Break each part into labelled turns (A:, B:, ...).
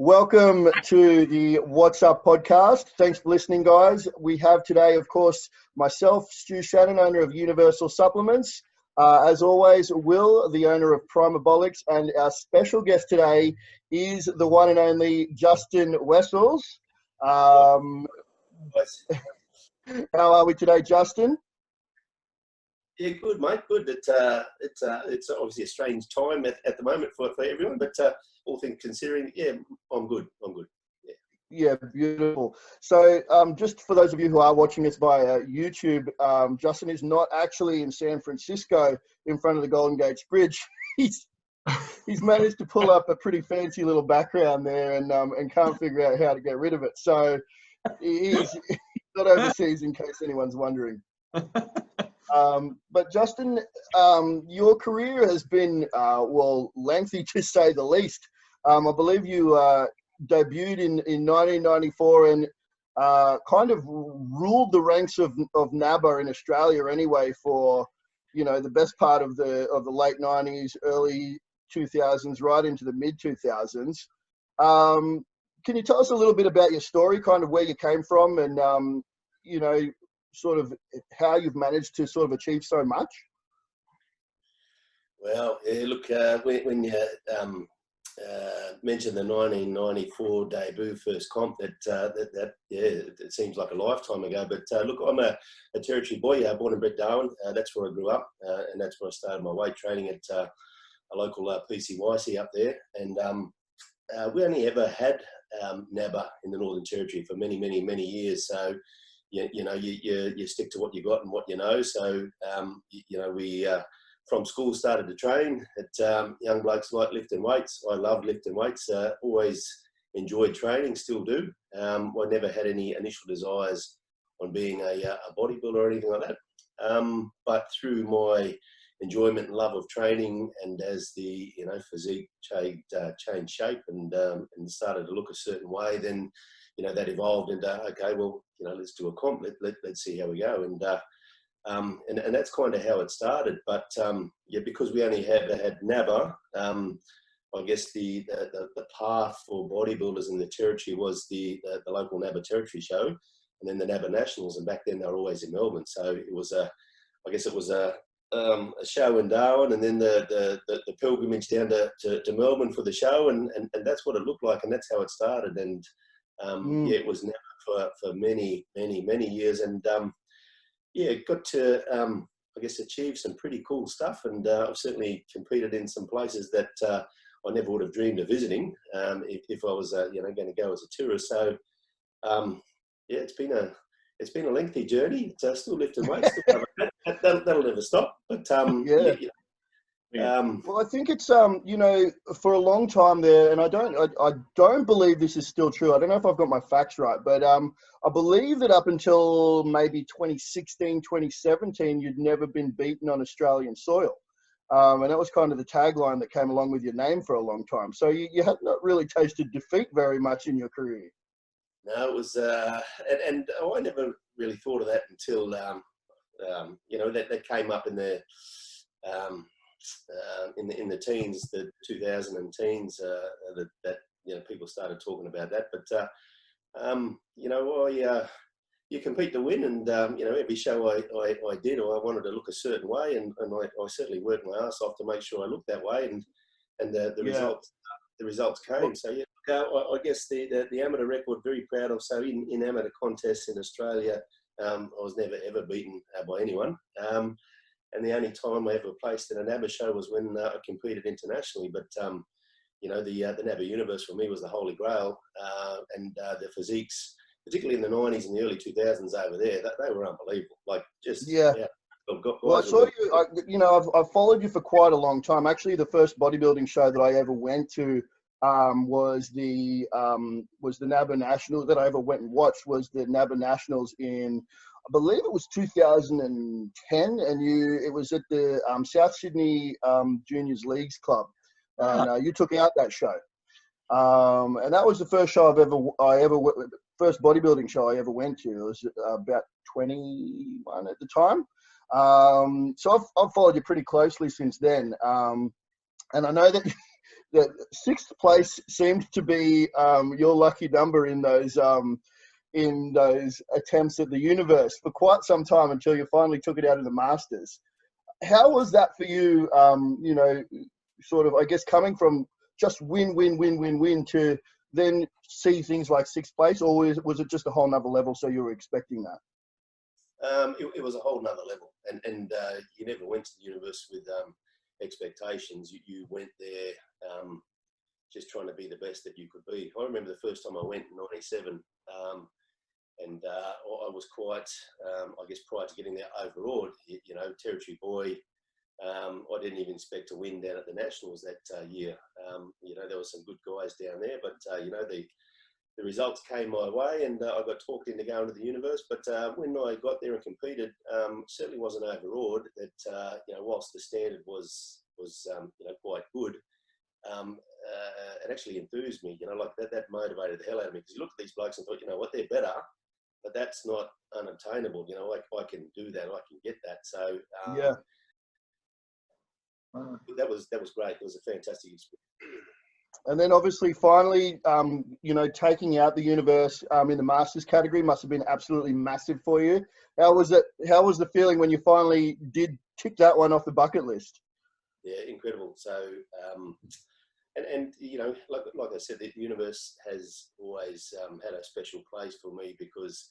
A: Welcome to the Wot Supp podcast. Thanks for listening, guys. We have today, of course, myself, Stu Shannon, owner of Universal Supplements. As always, Will, the owner of Primabolics, and our special guest today is the one and only Justin Wessels. How are we today, Justin?
B: Yeah, good, mate. Good. It's obviously a strange time at the moment for everyone, but all things considering, yeah, I'm good.
A: Yeah, beautiful. So just for those of you who are watching this via YouTube, Justin is not actually in San Francisco in front of the Golden Gate Bridge. He's managed to pull up a pretty fancy little background there and can't figure out how to get rid of it. So he's not overseas, in case anyone's wondering. But Justin, your career has been, lengthy to say the least. I believe you debuted in 1994 and kind of ruled the ranks of NABA in Australia anyway for, the best part of the late 90s, early 2000s, right into the mid 2000s. Can you tell us a little bit about your story, kind of where you came from and, sort of how you've managed to sort of achieve so much?
B: Well, yeah, look, when you mentioned the 1994 debut first comp, it seems like a lifetime ago. But look, I'm a territory boy, born and bred Darwin. That's where I grew up, and that's where I started my weight training at a local PCYC up there. And we only ever had NABA in the Northern Territory for many, many, many years. So you stick to what you got and what you know. So we from school started to train. At young blokes like lifting weights. I love lifting weights. Always enjoyed training, still do. I never had any initial desires on being a bodybuilder or anything like that. But through my enjoyment and love of training, and as the physique changed shape and started to look a certain way, then that evolved into, okay, well, let's do a comp. Let's see how we go. And that's kind of how it started. But because we only had NABA, I guess the path for bodybuilders in the territory was the local NABA territory show, and then the NABA Nationals. And back then they were always in Melbourne, so it was a show in Darwin, and then the pilgrimage down to Melbourne for the show, and that's what it looked like, and that's how it started. And it was NABA for many, many, many years, and got to achieve some pretty cool stuff. And I've certainly competed in some places that I never would have dreamed of visiting if I was going to go as a tourist. So it's been a lengthy journey. It's still lifting weights. That'll never stop. But
A: well, I think it's for a long time there, and I don't believe this is still true. I don't know if I've got my facts right, but I believe that up until maybe 2016, 2017, you'd never been beaten on Australian soil, and that was kind of the tagline that came along with your name for a long time. So you had not really tasted defeat very much in your career.
B: No, it was, and I never really thought of that until that came up in the. In the teens, the 2000 teens, that people started talking about that. But you compete to win, and every show I did, I wanted to look a certain way, and I certainly worked my ass off to make sure I looked that way, and the results came. So I guess the amateur record, very proud of. So in amateur contests in Australia, I was never ever beaten by anyone. And the only time I ever placed in a NABA show was when I competed internationally. But, the NABA universe for me was the holy grail. And the physiques, particularly in the 90s and the early 2000s over there, they were unbelievable. Like, just,
A: Well, I saw you, I've followed you for quite a long time. Actually, the first bodybuilding show that I ever went to was the NABA Nationals that I ever went and watched was the NABA Nationals in, I believe it was 2010, and it was at the South Sydney Juniors Leagues Club, and you took out that show, and that was the first show first bodybuilding show I ever went to. It was about 21 at the time, so I've followed you pretty closely since then, and I know that that sixth place seemed to be your lucky number in those attempts at the universe for quite some time until you finally took it out of the Masters. How was that for you? You know, sort of, I guess, coming from just win to then see things like sixth place, or was it just a whole nother level? So you were expecting that?
B: It was a whole nother level, and you never went to the universe with expectations. You went there just trying to be the best that you could be. I remember the first time I went in '97, and I was quite, I guess, prior to getting there, overawed. You know, territory boy. I didn't even expect to win down at the Nationals that year. You know, there were some good guys down there, but you know, the results came my way, and I got talked into going to the universe. But when I got there and competed, certainly wasn't overawed. That you know, whilst the standard was you know, quite good, it actually enthused me. You know, like that motivated the hell out of me, because you look at these blokes and thought, you know what, they're better, but that's not unobtainable. You know, I can do that. I can get that. So
A: yeah.
B: That was great. It was a fantastic experience.
A: And then obviously, finally, you know, taking out the universe in the Masters category must have been absolutely massive for you. How was it? How was the feeling when you finally did tick that one off the bucket list?
B: Yeah, incredible. So, and you know, like I said, the universe has always had a special place for me, because,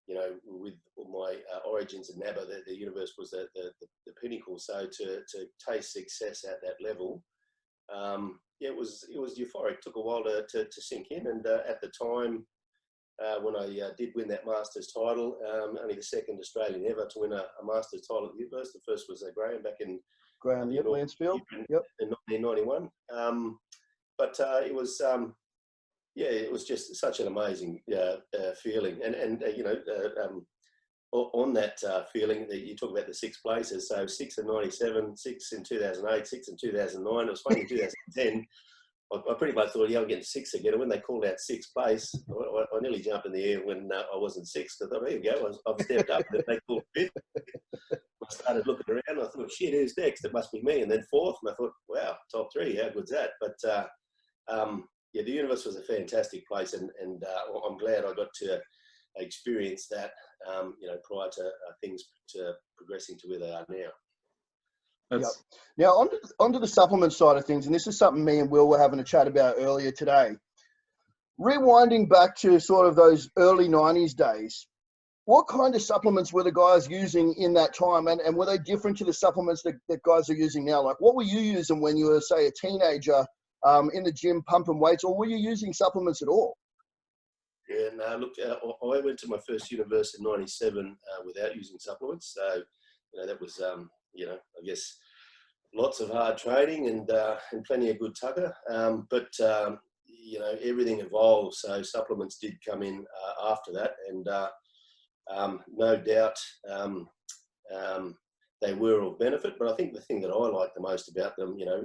B: you know, with my origins in NABBA, the universe was the pinnacle. So to taste success at that level, yeah, it was euphoric. It took a while to sink in, and at the time when I did win that Masters title, only the second Australian ever to win a Masters title at the universe. The first was Graham back in
A: Lansfield,
B: in 1991. But it was. Yeah, it was just such an amazing feeling, and you know, on that feeling, that you talk about the six places. So 6 in '97, 6 in 2008, 6 in 2009. It was funny in 2010. I pretty much thought, yeah, I'm getting six again. And when they called out sixth place, I nearly jumped in the air when I wasn't sixth. I thought, there you go, I've stepped up. And they called fifth. I started looking around. I thought, shit, who's next? It must be me. And then fourth, and I thought, wow, top three. How good's that? But yeah, the universe was a fantastic place, and I'm glad I got to experience that, you know, prior to things to progressing to where they are now.
A: Yep. Now, onto the supplement side of things, and this is something me and Will were having a chat about earlier today. Rewinding back to sort of those early 90s days, what kind of supplements were the guys using in that time, and were they different to the supplements that guys are using now? Like, what were you using when you were, say, a teenager in the gym pumping weights, or were you using supplements at all?
B: Yeah, no, look, I went to my first universe in '97 without using supplements. So, you know, that was, you know, I guess lots of hard training and plenty of good tucker. But, you know, everything evolved. So supplements did come in after that. And no doubt they were of benefit. But I think the thing that I like the most about them, you know,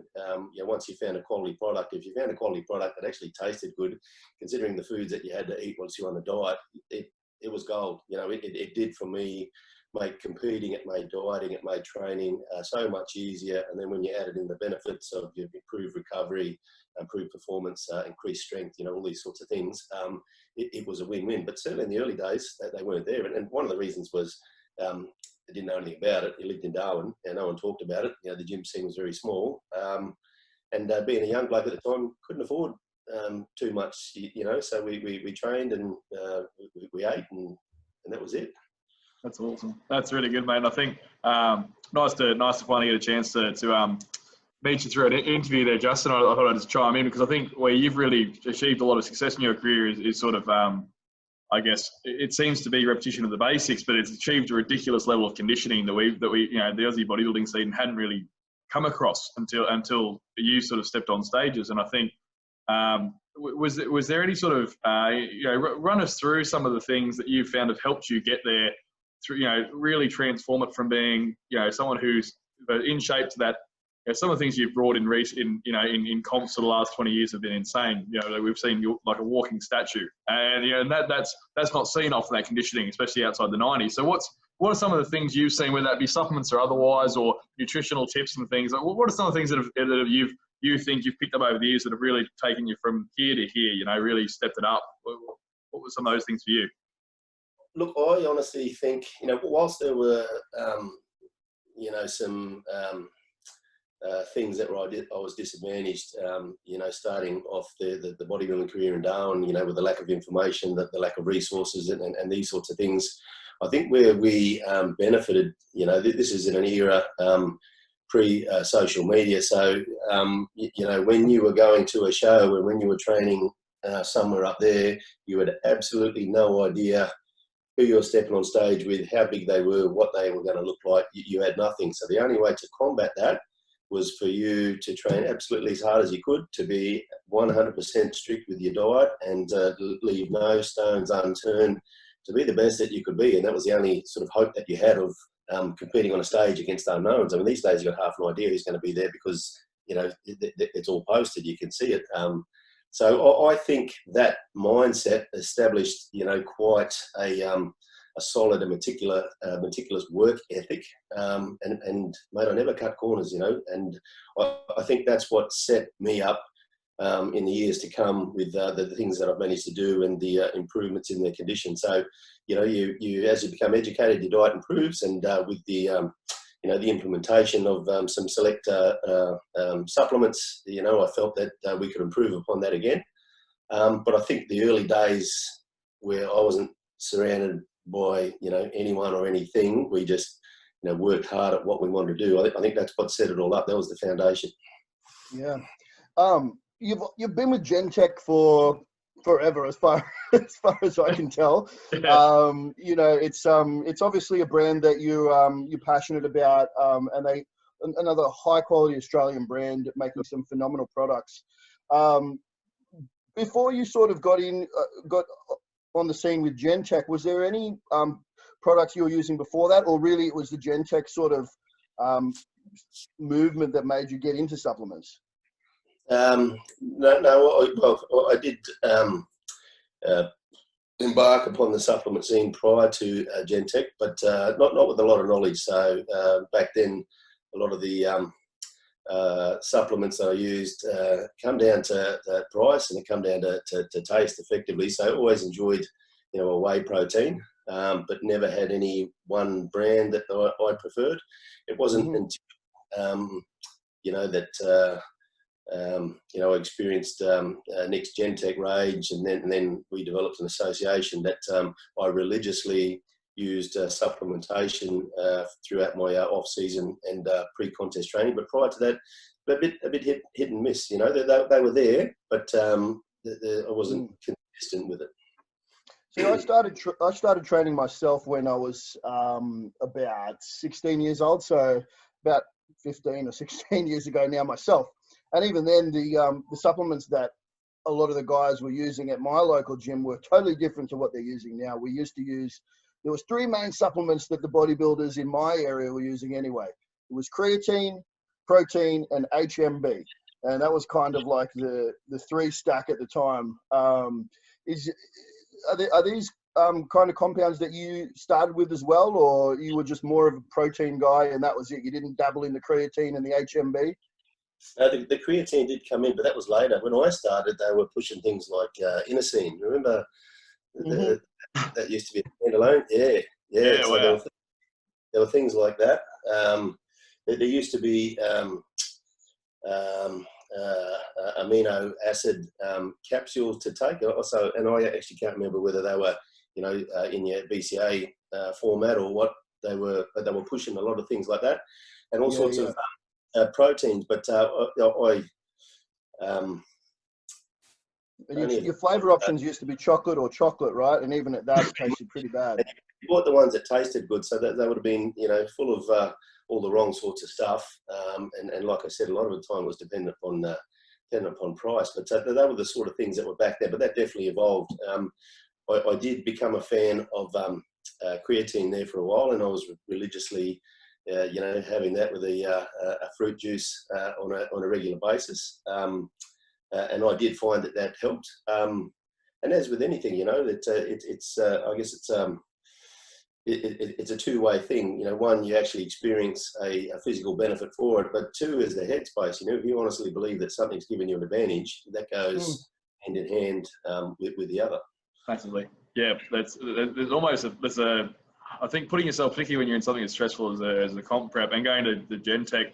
B: once you found a quality product, if you found a quality product that actually tasted good, considering the foods that you had to eat once you were on the diet, it was gold. You know, it did for me make competing, it made dieting, it made training so much easier. And then when you added in the benefits of your improved recovery, improved performance, increased strength, you know, all these sorts of things, it was a win-win. But certainly in the early days, they weren't there. And one of the reasons was I didn't know anything about it. I lived in Darwin and no one talked about it. You know, the gym scene was very small. And being a young bloke at the time, couldn't afford too much, you know, so we trained and we ate and that was it.
C: That's awesome. That's really good, mate. And I think nice to finally get a chance to meet you through an interview there, Justin. I thought I'd just chime in because I think where you've really achieved a lot of success in your career is sort of, I guess, it seems to be repetition of the basics, but it's achieved a ridiculous level of conditioning that we you know, the Aussie bodybuilding scene hadn't really come across until you sort of stepped on stages. And I think was there any sort of you know, run us through some of the things that you found have helped you get there, through, you know, really transform it from being, you know, someone who's in shape to that. You know, some of the things you've brought in comps for the last 20 years have been insane. You know, we've seen you like a walking statue, and you know, and that's not seen often, that conditioning, especially outside the 90s. So what are some of the things you've seen, whether that be supplements or otherwise, or nutritional tips and things? What are some of the things that you've you think you've picked up over the years that have really taken you from here to here, you know, really stepped it up? What were some of those things for you?
B: Look, I honestly think, you know, whilst there were, you know, some things that I was disadvantaged, you know, starting off the bodybuilding career in Darwin, you know, with the lack of information, the lack of resources and these sorts of things. I think where we benefited, you know, this is in an era pre-social media. So, you know, when you were going to a show and when you were training somewhere up there, you had absolutely no idea who you were stepping on stage with, how big they were, what they were going to look like. You had nothing. So the only way to combat that was for you to train absolutely as hard as you could, to be 100% strict with your diet and leave no stones unturned, to be the best that you could be. And that was the only sort of hope that you had of competing on a stage against unknowns. I mean, these days you've got half an idea who's going to be there because, you know, it's all posted. You can see it. So I think that mindset established, you know, quite a solid and meticulous work ethic. And mate, I never cut corners, you know, and I think that's what set me up in the years to come with the things that I've managed to do and the improvements in their condition. So, you know, you as you become educated, your diet improves, and with the you know, the implementation of some select supplements, you know, I felt that we could improve upon that again. But I think the early days where I wasn't surrounded by, you know, anyone or anything, we just, you know, worked hard at what we wanted to do. I think that's what set it all up. That was the foundation.
A: Yeah. You've been with Gentek for forever, as far as I can tell.
C: Yeah.
A: You know, it's obviously a brand that you're passionate about, and another high quality Australian brand making some phenomenal products. Before you sort of got on the scene with Gentek, was there any products you were using before that, or really it was the Gentek sort of movement that made you get into supplements?
B: No. Well, I did embark upon the supplement scene prior to Gentek, but not with a lot of knowledge. So back then, a lot of the supplements that I used come down to price, and it come down to taste effectively. So I always enjoyed, you know, a whey protein, but never had any one brand that I preferred. It wasn't until you know, that you know, I experienced Nick's Gentek range, and then we developed an association that I religiously used supplementation throughout my off-season and pre-contest training. But prior to that, a bit hit and miss. You know, they were there, but I wasn't consistent with it.
A: See, I started training myself when I was about 16 years old, so about 15 or 16 years ago now myself. And even then, the supplements that a lot of the guys were using at my local gym were totally different to what they're using now. We used to use, there was three main supplements that the bodybuilders in my area were using anyway. It was creatine, protein, and HMB. And that was kind of like the three stack at the time. Are these kind of compounds that you started with as well, or you were just more of a protein guy and that was it? You didn't dabble in the creatine and the HMB?
B: The creatine did come in, but that was later. When I started, they were pushing things like inosine. Remember that used to be a standalone? Yeah. So
C: Wow.
B: there were things like that. There used to be amino acid capsules to take. Also, and I actually can't remember whether they were, you know, in your BCA format or what they were, but they were pushing a lot of things like that, and all sorts of proteins. But
A: your flavor options used to be chocolate or chocolate, right? And even at that, it tasted pretty bad.
B: You bought the ones that tasted good, so that they would have been, you know, full of all the wrong sorts of stuff. And like I said, a lot of the time was dependent upon price. But they were the sort of things that were back there. But that definitely evolved. I did become a fan of creatine there for a while, and I was religiously, you know, having that with a fruit juice on a regular basis. And I did find that helped. And as with anything, you know, that it's I guess it's it's a two-way thing. You know, one, you actually experience a physical benefit for it, but two is the headspace. You know, if you honestly believe that something's giving you an advantage, that goes hand in hand with the other.
C: Massively. Yeah, there's almost I think putting yourself, particularly when you're in something as stressful as a comp prep and going to the Gentek.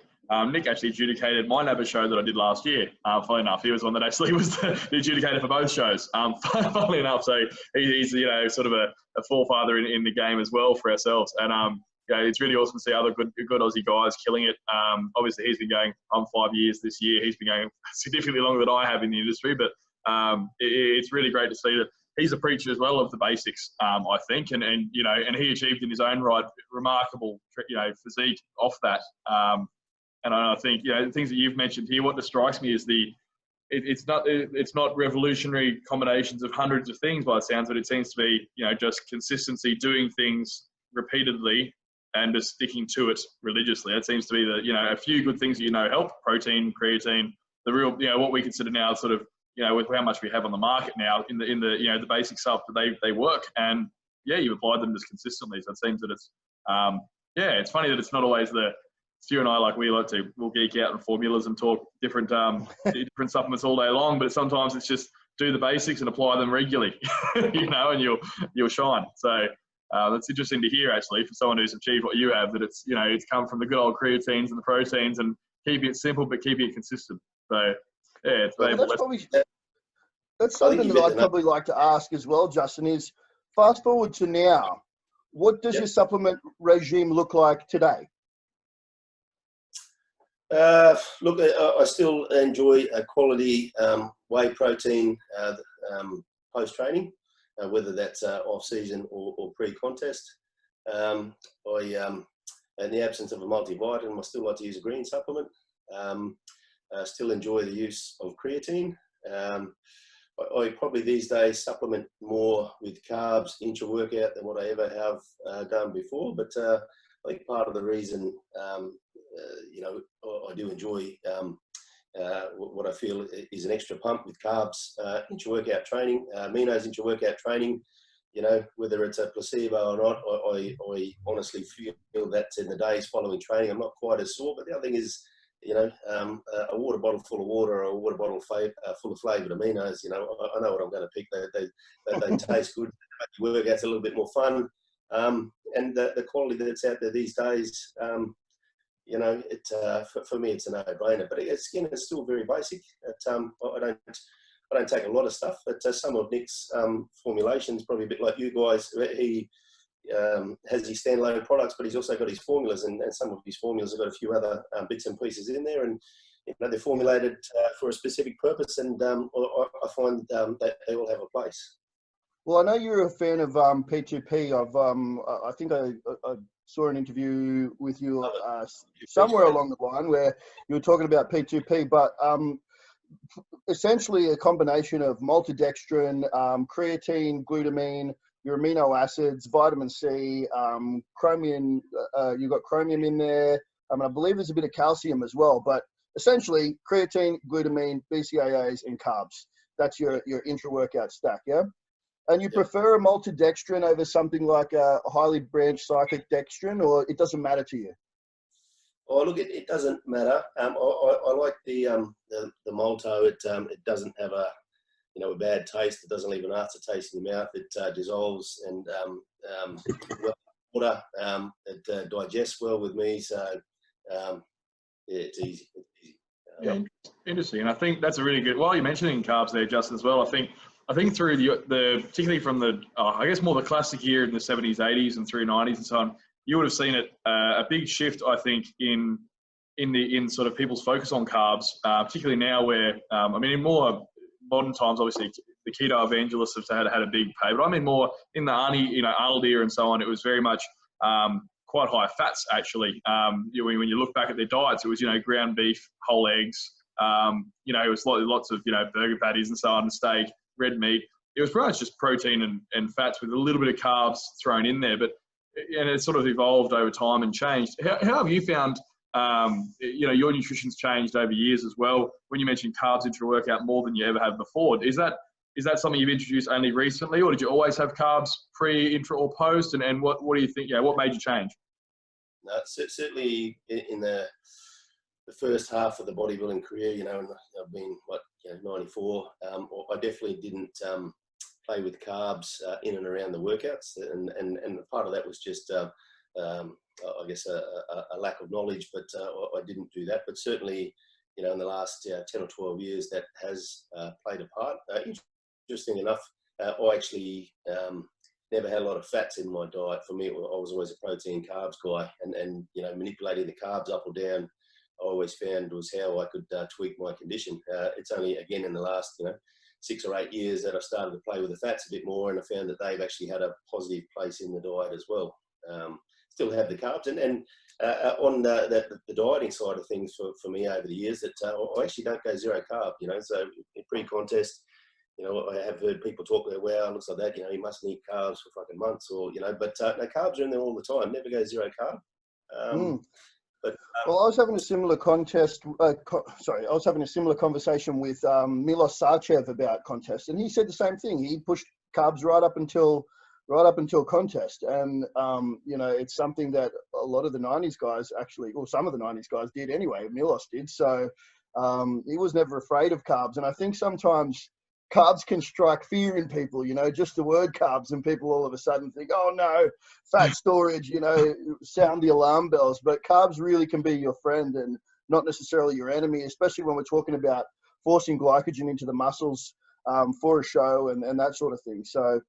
C: Nick actually adjudicated my NABA show that I did last year. Funnily enough, he was one that actually was the adjudicator for both shows. Funnily enough, so he's sort of a forefather in the game as well for ourselves. And it's really awesome to see other good Aussie guys killing it. Obviously, he's been going 5 years this year. He's been going significantly longer than I have in the industry, but it's really great to see that he's a preacher as well of the basics. I think, and he achieved in his own right remarkable physique off that. And I think, the things that you've mentioned here, what strikes me is it's not revolutionary combinations of hundreds of things by the sounds, but it seems to be, just consistency, doing things repeatedly and just sticking to it religiously. That seems to be a few good things that, help: protein, creatine, the real, what we consider now sort of, with how much we have on the market now in the basic stuff that they work. And you apply them just consistently. So it seems that it's, it's funny that it's not always Stu and I, we'll geek out on formulas and talk different different supplements all day long, but sometimes it's just do the basics and apply them regularly, and you'll shine. So that's interesting to hear, actually, for someone who's achieved what you have, that it's it's come from the good old creatines and the proteins and keeping it simple but keeping it consistent. So it's
A: that's something that I'd probably like to ask as well, Justin, is fast forward to now, what does your supplement regime look like today?
B: Look, I still enjoy a quality whey protein post-training, whether that's off-season or pre-contest. In the absence of a multivitamin, I still like to use a green supplement. I still enjoy the use of creatine. I probably these days supplement more with carbs intra-workout than what I ever have done before, but I think part of the reason, I do enjoy what I feel is an extra pump with carbs intra-workout training, aminos intra-workout training, whether it's a placebo or not, I honestly feel that in the days following training, I'm not quite as sore. But the other thing is, a water bottle full of water or a water bottle full of flavoured aminos, I know what I'm going to pick. They taste good. The workout's a little bit more fun. And the quality that's out there these days, for me, it's a no-brainer. But again, it's still very basic. I don't take a lot of stuff, but some of Nick's formulations, probably a bit like you guys, he has his standalone products, but he's also got his formulas, and some of his formulas have got a few other bits and pieces in there, and they're formulated for a specific purpose, and I find that they all have a place.
A: Well, I know you're a fan of P2P. I think I saw an interview with you somewhere along the line where you were talking about P2P, but essentially a combination of maltodextrin, creatine, glutamine, your amino acids, vitamin C, chromium. You've got chromium in there. I believe there's a bit of calcium as well, but essentially creatine, glutamine, BCAAs, and carbs. That's your intra-workout stack, yeah? And you prefer a maltodextrin over something like a highly branched cyclic dextrin, or it doesn't matter to you?
B: Oh, look, it doesn't matter. I like the malto. It doesn't have a bad taste. It doesn't leave an aftertaste in your mouth. It dissolves and water. It digests well with me. So it's easy.
C: Interesting. And I think that's a really good. While you're mentioning carbs there, Justin, as well, I think through the particularly from the I guess more the classic year in the 70s, 80s, and through 90s and so on, you would have seen it a big shift, I think, in sort of people's focus on carbs, particularly now where in more modern times, obviously the keto evangelists have had a big pay, but more in the Arnold era and so on, it was very much quite high fats actually. When you look back at their diets, it was ground beef, whole eggs, it was lots of burger patties and so on, and steak, red meat. It was pretty much just protein and fats with a little bit of carbs thrown in there, and it sort of evolved over time and changed. How have you found your nutrition's changed over years as well? When you mentioned carbs intra-workout more than you ever have before, is that is that something you've introduced only recently, or did you always have carbs pre, intra, or post? And what do you think? Yeah, what made you change?
B: No, certainly in the first half of the bodybuilding career, you know, and I've been 94. I definitely didn't play with carbs in and around the workouts, and part of that was just I guess a lack of knowledge, but I didn't do that. But certainly, you know, in the last 10 or 12 years, that has played a part. Interesting enough, I actually never had a lot of fats in my diet. For me, I was always a protein carbs guy, and you know, manipulating the carbs up or down, I always found was how I could tweak my condition. It's only again in the last 6 or 8 years that I started to play with the fats a bit more, and I found that they've actually had a positive place in the diet as well. Still have the carbs, and on the dieting side of things for me over the years, that I actually don't go zero carb. You know, so in pre-contest, you know, I have heard people talk about, wow, it looks like that, you know, you mustn't eat carbs for fucking months, or, you know, but no, carbs are in there all the time. Never go zero carb. But
A: well, I was having a similar I was having a similar conversation with Milos Sarcev about contest, and he said the same thing. He pushed carbs right up until contest, and you know, it's something that a lot of the 90s guys actually, or some of the 90s guys did anyway. Milos did, so he was never afraid of carbs. And I think sometimes carbs can strike fear in people, you know, just the word carbs, and people all of a sudden think, oh no, fat storage, you know, sound the alarm bells. But carbs really can be your friend and not necessarily your enemy, especially when we're talking about forcing glycogen into the muscles for a show and that sort of thing. So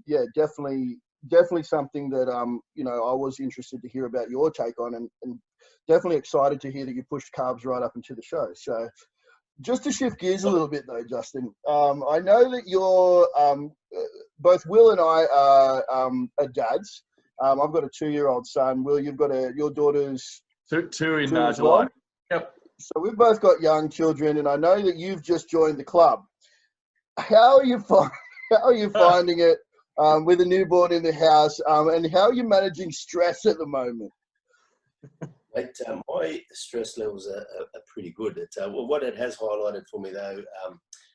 A: yeah, definitely something that you know, I was interested to hear about your take on, and definitely excited to hear that you pushed carbs right up into the show. So just to shift gears a little bit though, Justin, I know that you're both Will and I are dads. I've got a 2-year-old son. Will, you've got your daughter's
C: two in
A: as
C: July.
A: well?
C: Yep.
A: So we've both got young children, and I know that you've just joined the club. How are you finding it with a newborn in the house, and how are you managing stress at the moment?
B: Mate, my stress levels are pretty good. Well, what it has highlighted for me though,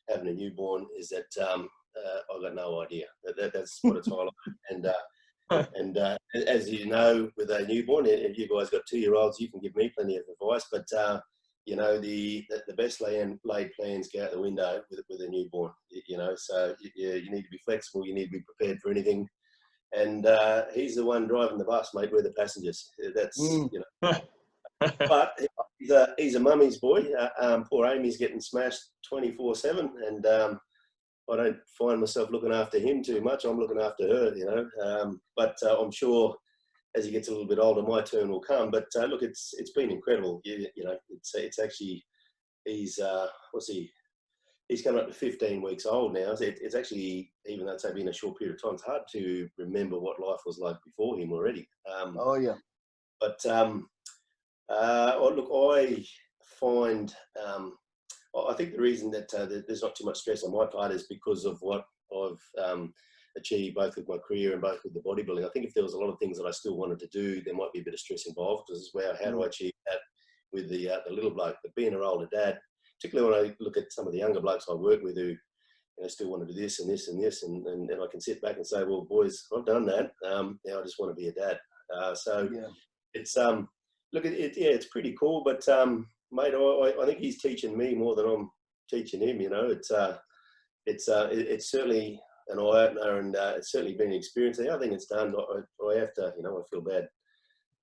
B: having a newborn, is that I've got no idea. That's what it's highlighted. And as you know, with a newborn, if you guys got 2-year-olds, you can give me plenty of advice. But you know, the best laid plans go out the window with a newborn. You know, so you need to be flexible. You need to be prepared for anything. And he's the one driving the bus, mate. We're the passengers. That's you know. But he's a mummy's boy. Poor Amy's getting smashed 24/7, and I don't find myself looking after him too much. I'm looking after her, you know. But I'm sure as he gets a little bit older, my turn will come. But look, it's been incredible. You know, it's actually, he's he's coming up to 15 weeks old now. It's actually, even though it's been a short period of time, it's hard to remember what life was like before him already.
A: Oh yeah.
B: But look, I find, I think the reason that there's not too much stress on my part is because of what I've achieved, both with my career and both with the bodybuilding. I think if there was a lot of things that I still wanted to do, there might be a bit of stress involved, because well, how do I achieve that with the little bloke? But being an older dad, particularly when I look at some of the younger blokes I work with who, you know, still want to do this and this and this, and I can sit back and say, well, boys, I've done that. Now I just want to be a dad. So yeah. It's look, it's pretty cool. But mate, I think he's teaching me more than I'm teaching him. You know, it's certainly an eye opener, and it's certainly been an experience. The other thing it's done, I have to, you know, I feel bad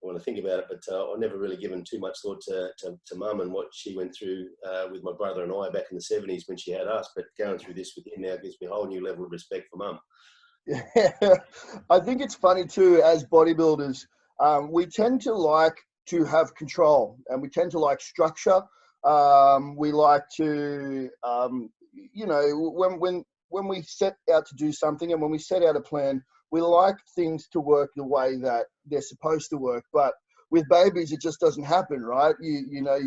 B: when I think about it, but I've never really given too much thought to mum and what she went through with my brother and I back in the 70s when she had us. But going through this with him now gives me a whole new level of respect for mum.
A: Yeah, I think it's funny too, as bodybuilders, we tend to like to have control, and we tend to like structure. We like to, you know, when we set out to do something, and when we set out a plan, we like things to work the way that they're supposed to work. But with babies, it just doesn't happen, right? You know,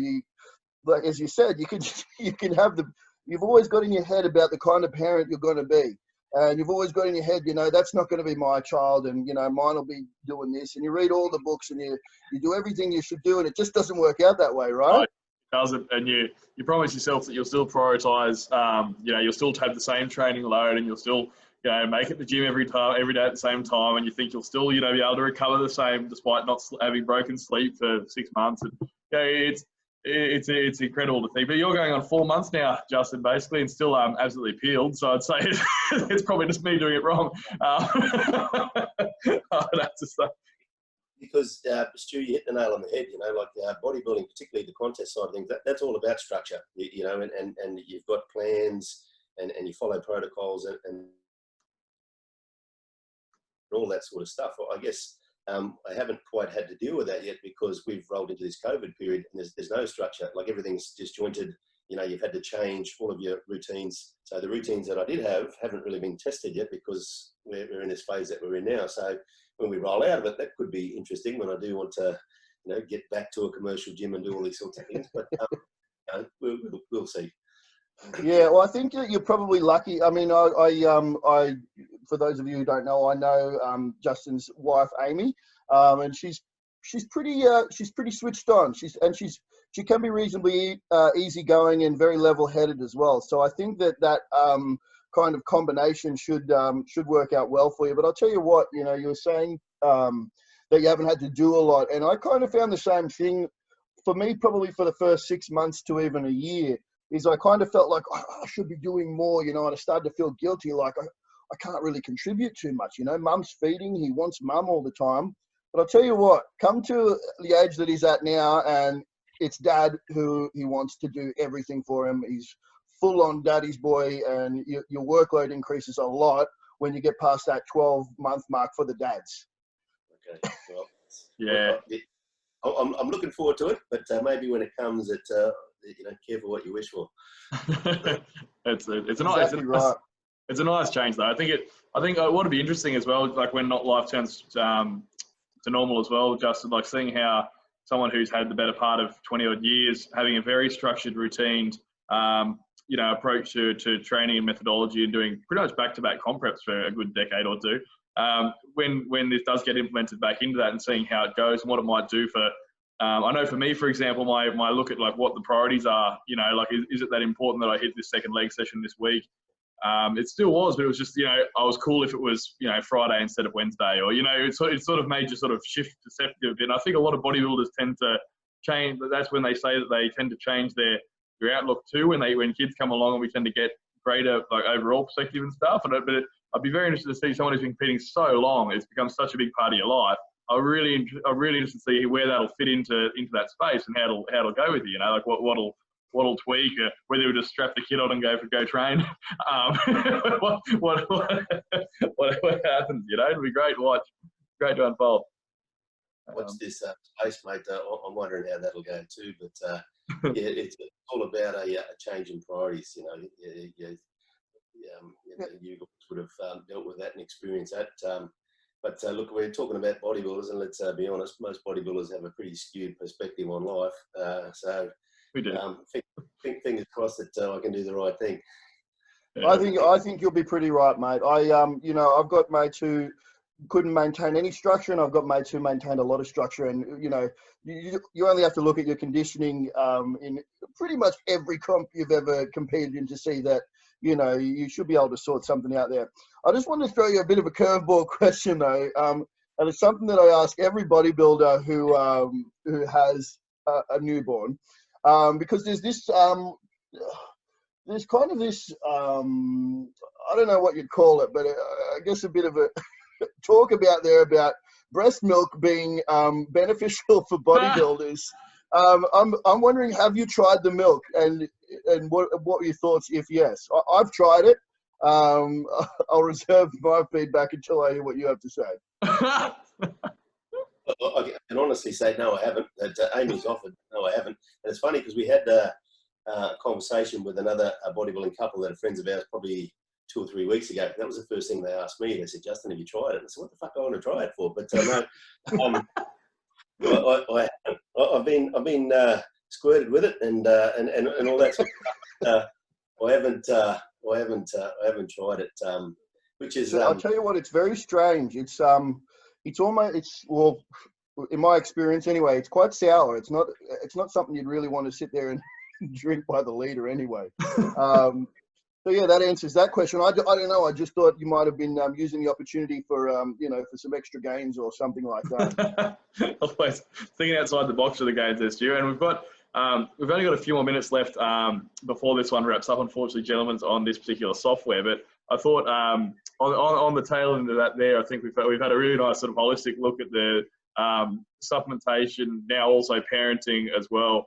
A: like as you said, you can have you've always got in your head about the kind of parent you're going to be. And you've always got in your head, you know, that's not going to be my child, and, you know, mine will be doing this. And you read all the books, and you do everything you should do, and it just doesn't work out that way, right?
C: doesn't, and you promise yourself that you'll still prioritise, you'll still have the same training load, and you'll still, make it to the gym every day at the same time, and you think you'll still, be able to recover the same despite not having broken sleep for 6 months. And it's incredible to think. But you're going on 4 months now, Justin, basically, and still absolutely peeled. So I'd say it's probably just me doing it wrong. That's just
B: because Stu, you hit the nail on the head. Bodybuilding, particularly the contest side of things, that's all about structure. And you've got plans and you follow protocols and all that sort of stuff. I guess I haven't quite had to deal with that yet because we've rolled into this COVID period and there's no structure. Like everything's disjointed. You've had to change all of your routines. So the routines that I did have haven't really been tested yet because we're in this phase that we're in now. So when we roll out of it, that could be interesting when I do want to, get back to a commercial gym and do all these sorts of things. But we'll see.
A: Yeah, well, I think you're probably lucky. I mean, I for those of you who don't know, I know Justin's wife, Amy, and she's pretty switched on. She can be reasonably easygoing and very level-headed as well. So I think that kind of combination should work out well for you. But I'll tell you what, you were saying that you haven't had to do a lot, and I kind of found the same thing. For me, probably for the first 6 months to even a year, is I kind of felt like I should be doing more, and I started to feel guilty, like I can't really contribute too much, Mum's feeding, he wants mum all the time. But I'll tell you what, come to the age that he's at now, and it's dad who he wants to do everything for him. He's full on daddy's boy, and your workload increases a lot when you get past that 12-month mark for the dads.
B: Okay, well,
C: yeah.
B: I'm looking forward to it, but maybe when it comes, careful what you wish for.
C: It's a nice change though. I think what would be interesting as well, like when not life turns to normal as well, Justin, like seeing how someone who's had the better part of 20 odd years having a very structured routine, approach to training and methodology and doing pretty much back-to-back comp preps for a good decade or two. When this does get implemented back into that and seeing how it goes and what it might do for, I know for me, for example, my look at like what the priorities are, is it that important that I hit this second leg session this week? It still was, but it was just, I was cool if it was, Friday instead of Wednesday, or, it sort of made you sort of shift perceptive. And I think a lot of bodybuilders tend to change. That's when they say that they tend to change their outlook too, when kids come along and we tend to get greater like overall perspective and stuff. But I'd be very interested to see someone who's been competing so long, it's become such a big part of your life. I'm really interested to see where that'll fit into that space and how it'll go with you. Like what'll tweak, whether you just strap the kid on and go train. What happens? It'll be great to watch, great to unfold.
B: What's this space, mate? I'm wondering how that'll go too. But it's all about a change in priorities. You would have dealt with that and experienced that. But look, we're talking about bodybuilders, and let's be honest, most bodybuilders have a pretty skewed perspective on life. So
C: we do.
B: Fingers crossed that I can do the right thing.
A: Yeah. I think you'll be pretty right, mate. I've got mates who couldn't maintain any structure, and I've got mates who maintained a lot of structure. And you only have to look at your conditioning in pretty much every comp you've ever competed in to see that you should be able to sort something out there. I just want to throw you a bit of a curveball question though, and it's something that I ask every bodybuilder who has a newborn, because there's this there's kind of this I don't know what you'd call it, but I guess a bit of a talk about breast milk being beneficial for bodybuilders. I'm wondering, have you tried the milk, and what are your thoughts if yes? I've tried it. I'll reserve my feedback until I hear what you have to say.
B: I can honestly say no, I haven't. Amy's offered, no, I haven't. And it's funny because we had a conversation with another bodybuilding couple that are friends of ours probably 2 or 3 weeks ago. That was the first thing they asked me. They said, "Justin, have you tried it?" I said, "What the fuck do I want to try it for?" But no, I've been squirted with it and all that sort of stuff. I haven't tried it, which is.
A: So I'll tell you what, it's very strange. It's in my experience anyway, it's quite sour. It's not something you'd really want to sit there and drink by the liter anyway. So yeah, that answers that question. I don't know. I just thought you might have been using the opportunity for for some extra gains or something like that.
C: Always thinking outside the box for the gains there, Stu. And we've only got a few more minutes left before this one wraps up. Unfortunately, gentlemen, on this particular software, but I thought on the tail end of that there, I think we've had a really nice sort of holistic look at the supplementation, now also parenting as well.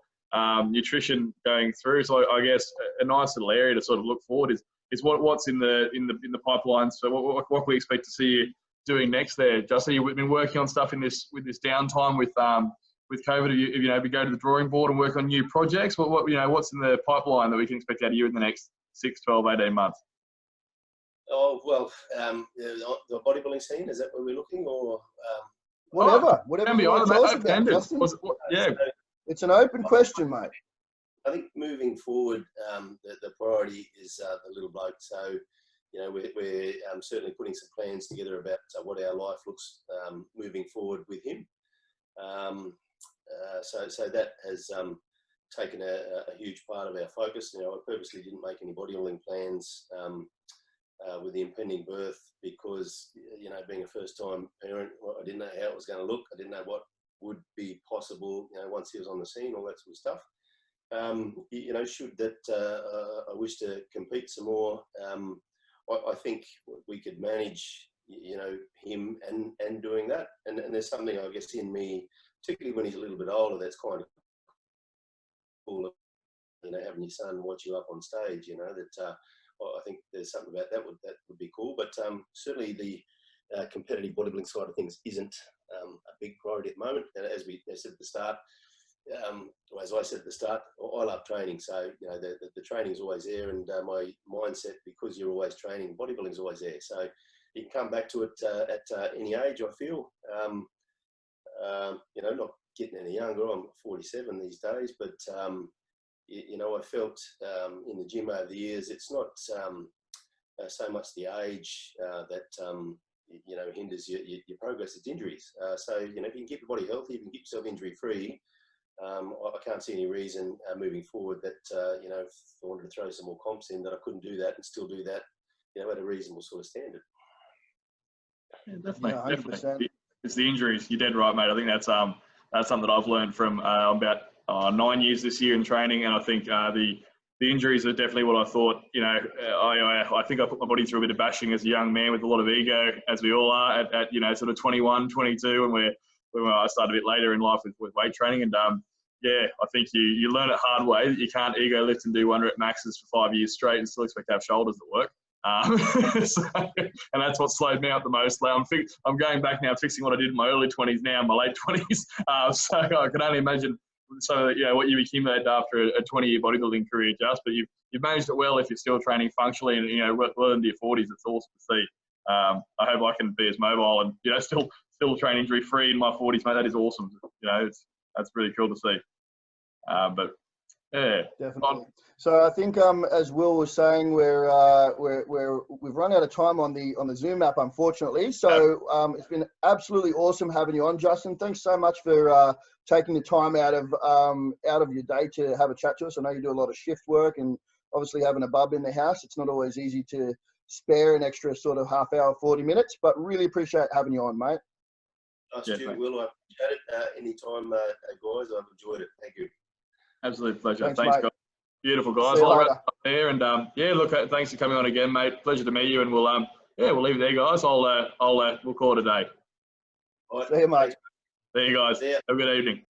C: Nutrition going through, so I guess a nice little area to sort of look forward is what's in the pipeline. So what can we expect to see you doing next there, Justin? You've been working on stuff with this downtime with COVID. Have you been going to the drawing board and work on new projects? What's in the pipeline that we can expect out of you in the next 6, 12, 18 months?
B: Oh well, the bodybuilding scene, is that where we're looking, or
A: whatever you want to tell us about, Justin.
C: Yeah.
A: It's an open question, mate.
B: I think moving forward, the priority is the little bloke. So, we're certainly putting some plans together about what our life looks moving forward with him. So that has taken a huge part of our focus. I purposely didn't make any bodybuilding plans with the impending birth because, being a first-time parent, I didn't know how it was going to look. I didn't know what would be possible, once he was on the scene, all that sort of stuff. Should that I wish to compete some more, I think we could manage, him and doing that. And there's something, I guess, in me, particularly when he's a little bit older, that's kind of cool, having your son watch you up on stage, that I think there's something about that would be cool. But certainly the competitive bodybuilding side of things isn't a big priority at the moment. And as I said at the start, I love training. So, the training's always there, and my mindset, because you're always training, bodybuilding's always there. So you can come back to it at any age, I feel. Not getting any younger. I'm 47 these days, but, I felt in the gym over the years, it's not so much the age that hinders your progress, it's injuries. So, if you can keep your body healthy, if you can keep yourself injury-free, I can't see any reason moving forward that, if I wanted to throw some more comps in, that I couldn't do that and still do that, at a reasonable sort of standard.
C: Yeah, definitely. It's the injuries. You're dead right, mate. I think that's something that I've learned from about 9 years this year in training, and I think the injuries are definitely what I thought. I think I put my body through a bit of bashing as a young man with a lot of ego, as we all are at sort of 21, 22, and when I started a bit later in life with weight training. And I think you learn it hard way that you can't ego lift and do 1 rep maxes for 5 years straight and still expect to have shoulders that work. And that's what slowed me out the most. I'm going back now, fixing what I did in my early 20s now, in my late 20s. So I can only imagine what you accumulated after a 20-year bodybuilding career, but you've managed it well if you're still training functionally and well into your 40s. It's awesome to see. I hope I can be as mobile and still train injury free in my 40s, mate. That is awesome. That's really cool to see. But yeah,
A: definitely. So I think as Will was saying, we've run out of time on the Zoom app, unfortunately. So it's been absolutely awesome having you on, Justin. Thanks so much for taking the time out of your day to have a chat to us. I know you do a lot of shift work, and obviously having a bub in the house, it's not always easy to spare an extra sort of half hour, 40 minutes. But really appreciate having you on, mate.
B: Stu, Will, I appreciate it. Anytime, guys, I've enjoyed it. Thank you.
C: Absolute pleasure.
A: Thanks
C: guys. Beautiful, guys. I'll wrap up there. And thanks for coming on again, mate. Pleasure to meet you. And we'll leave it there, guys. We'll call it a day.
A: All right. See you, mate.
C: See you guys. Have a good evening.